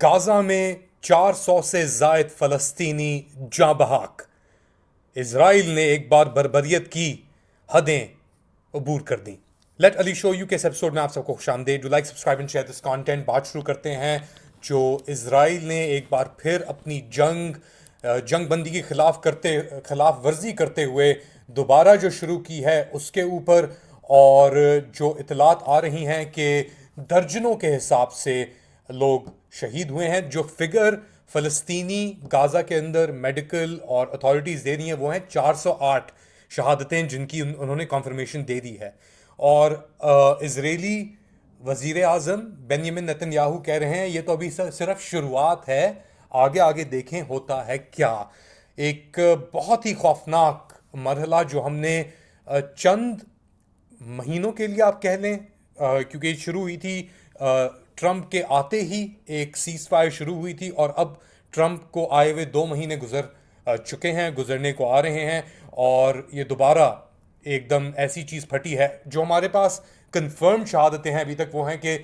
Gaza में 400 से जायद फलस्तीनी जाँ बहक। इसराइल ने एक बार बर्बरियत की हदें अबूर कर दी। लेट अली शो यू के इस एपिसोड में आप सबको खुशामदीद। Do like subscribe and share this content. बात शुरू करते हैं जो इसराइल ने एक बार फिर अपनी जंग बंदी की खिलाफ वर्जी करते हुए दोबारा जो शुरू की है उसके ऊपर, और जो इतलात आ रही हैं कि दर्जनों के हिसाब से लोग शहीद हुए हैं। जो फिगर फ़लस्तीनी गाज़ा के अंदर मेडिकल और अथॉरिटीज़ दे रही हैं वो हैं 408 शहादतें, जिनकी उन्होंने कॉन्फर्मेशन दे दी है। और इजरायली वज़ीर आज़म बेंयामिन नेतन्याहू कह रहे हैं ये तो अभी सिर्फ शुरुआत है, आगे आगे देखें होता है क्या। एक बहुत ही खौफनाक मरहला जो हमने चंद महीनों के लिए आप कह लें, क्योंकि ये शुरू हुई थी ट्रंप के आते ही एक सीज फायर शुरू हुई थी, और अब ट्रंप को आए हुए 2 महीने चुके हैं, गुजरने को आ रहे हैं, और ये दोबारा एकदम ऐसी चीज़ फटी है। जो हमारे पास कंफर्म शहादतें हैं अभी तक वो हैं कि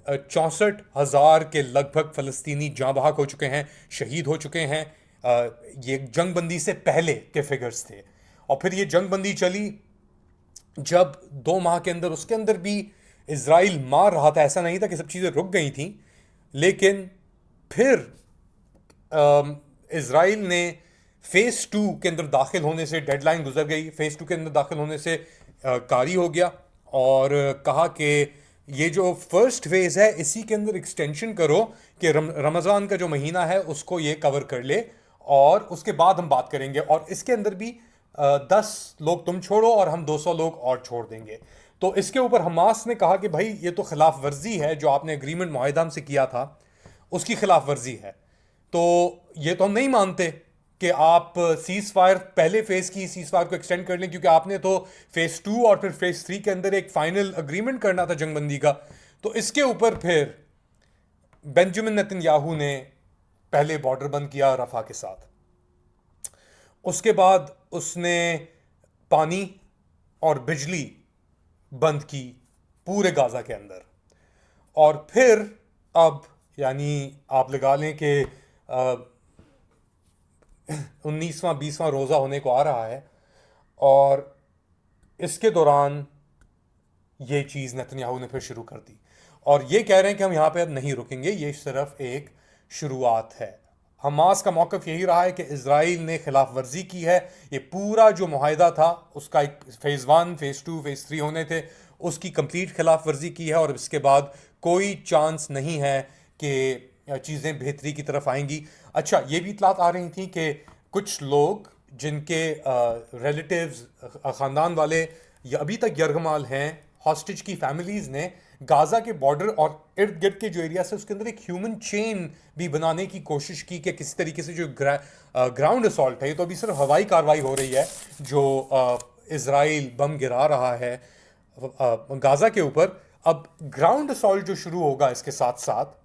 64,000 के लगभग फ़लस्तीनी जाँ बहक हो चुके हैं, शहीद हो चुके हैं। ये जंग बंदी से पहले के फिगर्स थे, और फिर ये जंग बंदी चली जब 2 माह के अंदर, उसके अंदर भी इसराइल मार रहा था। ऐसा नहीं था कि सब चीज़ें रुक गई थी, लेकिन फिर इसराइल ने फेज़ 2 के अंदर दाखिल होने से, डेडलाइन गुजर गई, फेज़ 2 के अंदर दाखिल होने से कारी हो गया, और कहा कि ये जो फर्स्ट फेज़ है इसी के अंदर एक्सटेंशन करो कि रमज़ान का जो महीना है उसको ये कवर कर ले, और उसके बाद हम बात करेंगे, और इसके अंदर भी 10 लोग तुम छोड़ो और हम 200 लोग और छोड़ देंगे। तो इसके ऊपर हमास ने कहा कि भाई ये तो खिलाफ वर्जी है, जो आपने एग्रीमेंट मुआहिदा हमसे किया था उसकी खिलाफ वर्जी है। तो ये तो हम नहीं मानते कि आप सीज फायर, पहले फेज की सीज फायर को एक्सटेंड कर लें, क्योंकि आपने तो फेज 2 और फिर फेज 3 के अंदर एक फाइनल अग्रीमेंट करना था जंगबंदी का। तो इसके ऊपर फिर बेंजामिन नेतन्याहू ने पहले बॉर्डर बंद किया रफा के साथ, उसके बाद उसने पानी और बिजली बंद की पूरे गाज़ा के अंदर, और फिर अब यानी आप लगा लें कि 19वां 20वां रोज़ा होने को आ रहा है, और इसके दौरान ये चीज़ नेतन्याहू ने फिर शुरू कर दी, और ये कह रहे हैं कि हम यहाँ पे अब नहीं रुकेंगे, ये सिर्फ एक शुरुआत है। हमास का मौक़िफ़ यही रहा है कि इजराइल ने खिलाफ वर्जी की है। ये पूरा जो मुआहिदा था उसका एक फेज़ 1, फेज़ 2, फेज़ 3 होने थे, उसकी कंप्लीट खिलाफ वर्जी की है, और इसके बाद कोई चांस नहीं है कि चीज़ें बेहतरी की तरफ आएंगी। अच्छा, ये भी इतलात आ रही थी कि कुछ लोग जिनके रिलेटिव्स, ख़ानदान वाले या अभी तक यरगमाल हैं, हॉस्टेज की फैमिलीज़ ने गाज़ा के बॉर्डर और इर्द गिर्द के जो एरिया से उसके अंदर एक ह्यूमन चेन भी बनाने की कोशिश की कि किसी तरीके से जो ग्राउंड असॉल्ट है, ये तो अभी सिर्फ हवाई कार्रवाई हो रही है, जो इसराइल बम गिरा रहा है गाज़ा के ऊपर। अब ग्राउंड असॉल्ट जो शुरू होगा इसके साथ साथ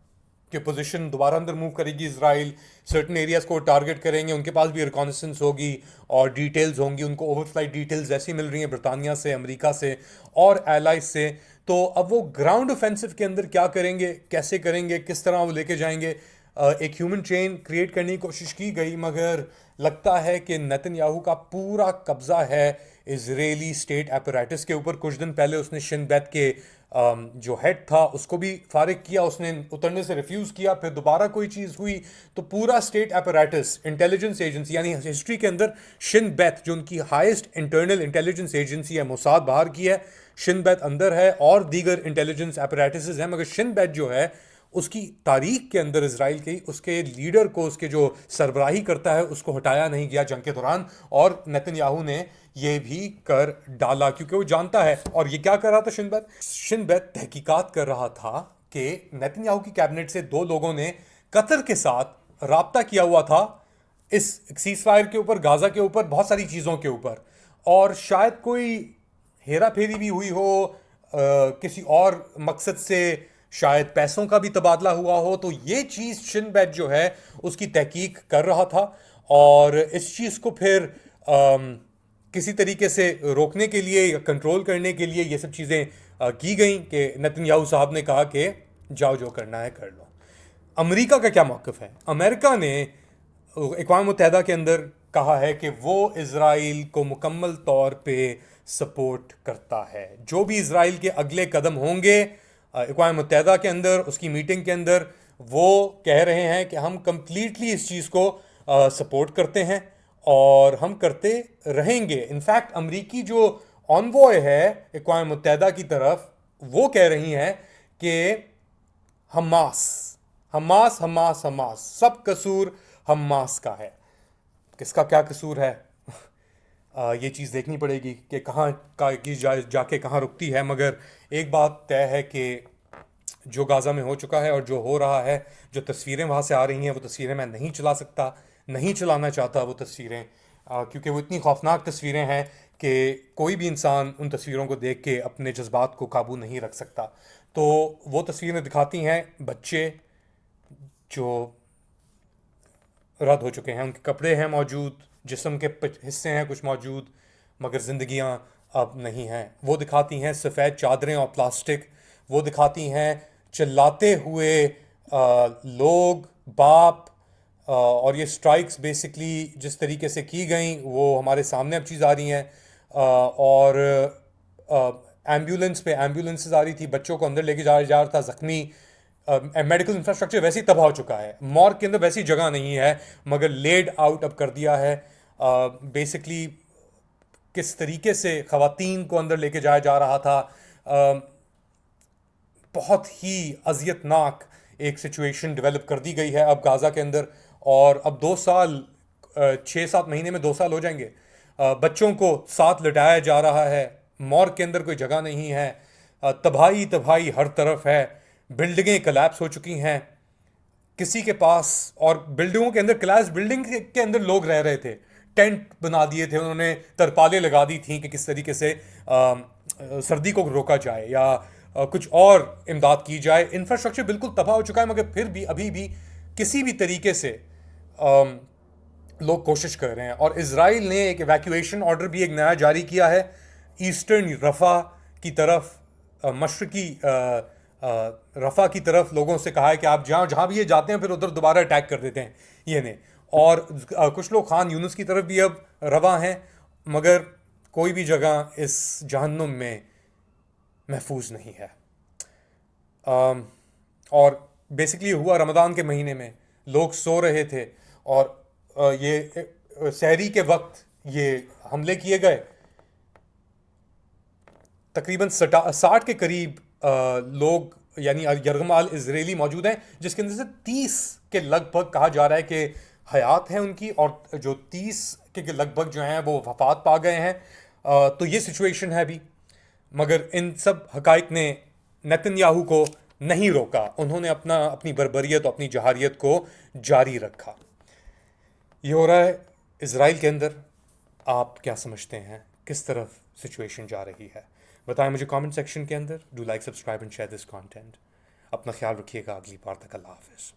कि पोजीशन दोबारा अंदर मूव करेगी इसराइल, सर्टन एरियाज को टारगेट करेंगे, उनके पास भी रिकॉनेसेंस होगी और डिटेल्स होंगी, उनको ओवरफ्लाइट डिटेल्स ऐसी मिल रही हैं ब्रिटानिया से, अमेरिका से और एलाइज से। तो अब वो ग्राउंड ऑफेंसिव के अंदर क्या करेंगे, कैसे करेंगे, किस तरह वो लेके जाएंगे, एक ह्यूमन चेन क्रिएट करने की कोशिश की गई, मगर लगता है कि नेतन्याहू का पूरा कब्जा है इजरायली स्टेट एपरेटस के ऊपर। कुछ दिन पहले उसने शिन बेत के जो हेड था उसको भी फारिग किया, उसने उतरने से रिफ्यूज़ किया, फिर दोबारा कोई चीज़ हुई तो पूरा स्टेट एपरेटस, इंटेलिजेंस एजेंसी, यानी हिस्ट्री के अंदर शिन बेत जो उनकी हाईएस्ट इंटरनल इंटेलिजेंस एजेंसी है, मोसाद बाहर की है, शिन बेत अंदर है, और दीगर इंटेलिजेंस एपरेटस हैं, मगर शिन बेत जो है उसकी तारीख के अंदर इसराइल की, उसके लीडर को, उसके जो सरबराही करता है उसको हटाया नहीं गया जंग के दौरान, और नेतन्याहू ने ये भी कर डाला क्योंकि वो जानता है। और ये क्या कर रहा था शिन बेत तहकीकात कर रहा था कि नेतन्याहू की कैबिनेट से 2 लोगों ने कतर के साथ राब्ता किया हुआ था इस सीज फायर के ऊपर, गाज़ा के ऊपर, बहुत सारी चीज़ों के ऊपर, और शायद कोई हेरा फेरी भी हुई हो, किसी और मकसद से, शायद पैसों का भी तबादला हुआ हो। तो ये चीज़ शिन बेत जो है उसकी तहकीक कर रहा था, और इस चीज़ को फिर किसी तरीके से रोकने के लिए या कंट्रोल करने के लिए ये सब चीज़ें की गई कि नेतन्याहू साहब ने कहा कि जाओ जो करना है कर लो। अमेरिका का क्या मौक़िफ़ है? अमेरिका ने अक़वाम मुत्तहिदा के अंदर कहा है कि वो इज़राइल को मुकम्मल तौर पे सपोर्ट करता है। जो भी इज़राइल के अगले कदम होंगे अक़वाम मुत्तहिदा के अंदर, उसकी मीटिंग के अंदर, वो कह रहे हैं कि हम कंप्लीटली इस चीज़ को सपोर्ट करते हैं और हम करते रहेंगे। इनफैक्ट अमरीकी जो ऑनवॉय है अक़वाम मुत्तहिदा की तरफ, वो कह रही हैं कि हमास हमास हमास हमास, सब कसूर हमास का है। किसका क्या कसूर है ये चीज़ देखनी पड़ेगी कि कहाँ का की जाके कहाँ रुकती है। मगर एक बात तय है कि जो गाज़ा में हो चुका है और जो हो रहा है, जो तस्वीरें वहाँ से आ रही हैं, वो तस्वीरें मैं नहीं चला सकता, नहीं चलाना चाहता वो तस्वीरें, क्योंकि वो इतनी खौफनाक तस्वीरें हैं कि कोई भी इंसान उन तस्वीरों को देख के अपने जज्बात को काबू नहीं रख सकता। तो वो तस्वीरें दिखाती हैं बच्चे जो रद्द हो चुके हैं, उनके कपड़े हैं मौजूद, जिस्म के हिस्से हैं कुछ मौजूद, मगर ज़िंदगियां अब नहीं हैं। वो दिखाती हैं सफ़ेद चादरें और प्लास्टिक, वो दिखाती हैं चिल्लाते हुए लोग, बाप, और ये स्ट्राइक्स बेसिकली जिस तरीके से की गई वो हमारे सामने अब चीज़ आ रही हैं। और एम्बुलेंसेस आ रही थी, बच्चों को अंदर लेके जा रहा था ज़ख्मी। मेडिकल इंफ्रास्ट्रक्चर वैसे ही तबाह हो चुका है, मॉर्ग के अंदर वैसी जगह नहीं है, मगर लेड आउट अब कर दिया है। बेसिकली किस तरीके से ख़वातीन को अंदर लेके जाया जा रहा था, बहुत ही अजियतनाक एक सिचुएशन डेवलप कर दी गई है अब गाज़ा के अंदर। और अब 2 साल 6-7 महीने में 2 साल हो जाएंगे, बच्चों को साथ लटाया जा रहा है, मॉर्ग के अंदर कोई जगह नहीं है, तबाही तबाही हर तरफ है, बिल्डिंगें कलैप्स हो चुकी हैं किसी के पास। और बिल्डिंगों के अंदर, क्लास बिल्डिंग के अंदर लोग रह रहे थे, टेंट बना दिए थे उन्होंने, तरपालें लगा दी थी कि किस तरीके से सर्दी को रोका जाए या कुछ और इमदाद की जाए। इंफ्रास्ट्रक्चर बिल्कुल तबाह हो चुका है, मगर फिर भी अभी भी किसी भी तरीके से लोग कोशिश कर रहे हैं। और इज़राइल ने एक इवैक्यूएशन ऑर्डर भी एक नया जारी किया है ईस्टर्न रफ़ा की तरफ, मशरकी रफ़ा की तरफ लोगों से कहा है कि आप जहाँ भी ये जाते हैं फिर उधर दोबारा अटैक कर देते हैं ये ने। और कुछ लोग खान यूनुस की तरफ भी अब रवा हैं, मगर कोई भी जगह इस जहन्नुम में महफूज नहीं है। और बेसिकली हुआ रमज़ान के महीने में, लोग सो रहे थे और ये सहरी के वक्त ये हमले किए गए। तकरीबन 60 के करीब लोग यानी यरगमाल इजरायली मौजूद हैं, जिसके अंदर से 30 के लगभग कहा जा रहा है कि हयात है उनकी, और जो 30 के लगभग जो हैं वो वफात पा गए हैं। तो ये सिचुएशन है अभी। मगर इन सब हकाइक ने नेतन्याहू को नहीं रोका, उन्होंने अपनी बर्बरियत और अपनी जहारियत को जारी रखा। ये हो रहा है इज़राइल के अंदर। आप क्या समझते हैं, किस तरफ सिचुएशन जा रही है? बताएं मुझे कमेंट सेक्शन के अंदर। Do like, subscribe and share this content. अपना ख्याल रखिएगा। अगली बार तक अल्लाह हाफ़िज़।